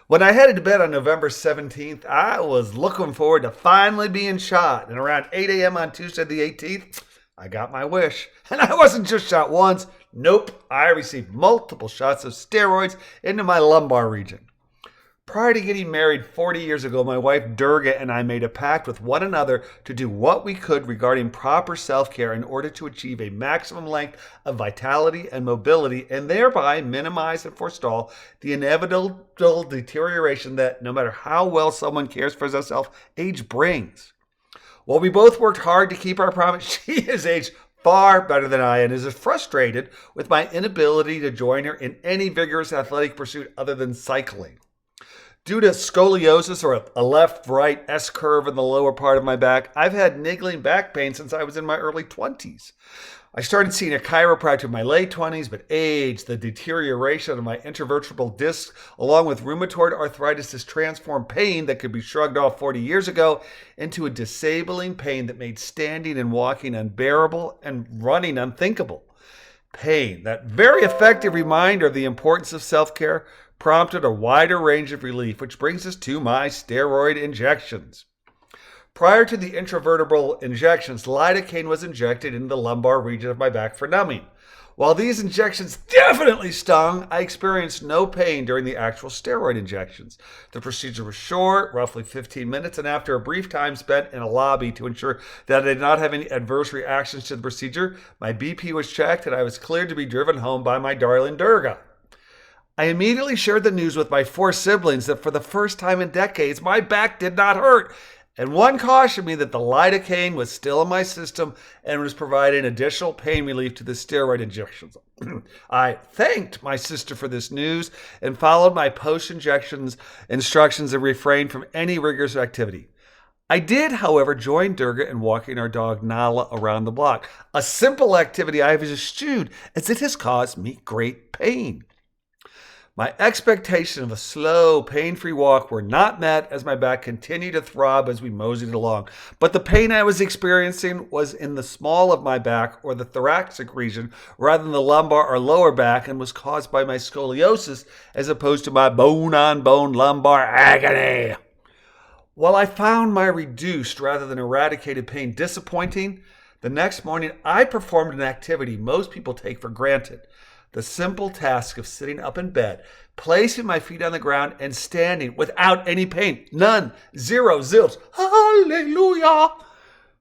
When I headed to bed on November 17th, I was looking forward to finally being shot. And around 8 a.m. on Tuesday the 18th, I got my wish. And I wasn't just shot once. Nope, I received multiple shots of steroids into my lumbar region. Prior to getting married 40 years ago, my wife Durga and I made a pact with one another to do what we could regarding proper self-care in order to achieve a maximum length of vitality and mobility and thereby minimize and forestall the inevitable deterioration that, no matter how well someone cares for themselves, age brings. While we both worked hard to keep our promise, she has aged far better than I and is frustrated with my inability to join her in any vigorous athletic pursuit other than cycling. Due to scoliosis, or a left-right S-curve in the lower part of my back, I've had niggling back pain since I was in my early 20s. I started seeing a chiropractor in my late 20s, but age, the deterioration of my intervertebral disc, along with rheumatoid arthritis, has transformed pain that could be shrugged off 40 years ago into a disabling pain that made standing and walking unbearable and running unthinkable. Pain, that very effective reminder of the importance of self-care, prompted a wider range of relief, which brings us to my steroid injections. Prior to the intravertebral injections, lidocaine was injected into the lumbar region of my back for numbing. While these injections definitely stung, I experienced no pain during the actual steroid injections. The procedure was short, roughly 15 minutes, and after a brief time spent in a lobby to ensure that I did not have any adverse reactions to the procedure, my BP was checked and I was cleared to be driven home by my darling Durga. I immediately shared the news with my 4 siblings that for the first time in decades, my back did not hurt. And one cautioned me that the lidocaine was still in my system and was providing additional pain relief to the steroid injections. I thanked my sister for this news and followed my post-injections instructions and refrained from any rigorous activity. I did, however, join Durga in walking our dog Nala around the block, a simple activity I have eschewed as it has caused me great pain. My expectations of a slow, pain-free walk were not met as my back continued to throb as we moseyed along. But the pain I was experiencing was in the small of my back, or the thoracic region, rather than the lumbar or lower back, and was caused by my scoliosis as opposed to my bone-on-bone lumbar agony. While I found my reduced rather than eradicated pain disappointing, the next morning I performed an activity most people take for granted. The simple task of sitting up in bed, placing my feet on the ground, and standing without any pain. None. Zero. Zilch. Hallelujah.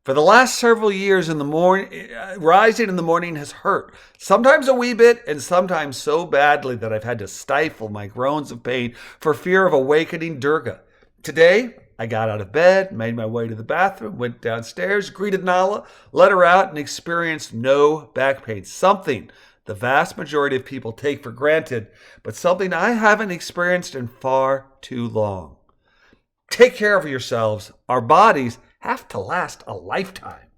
For the last several years, rising in the morning has hurt. Sometimes a wee bit, and sometimes so badly that I've had to stifle my groans of pain for fear of awakening Durga. Today, I got out of bed, made my way to the bathroom, went downstairs, greeted Nala, let her out, and experienced no back pain. Something the vast majority of people take for granted, but something I haven't experienced in far too long. Take care of yourselves. Our bodies have to last a lifetime.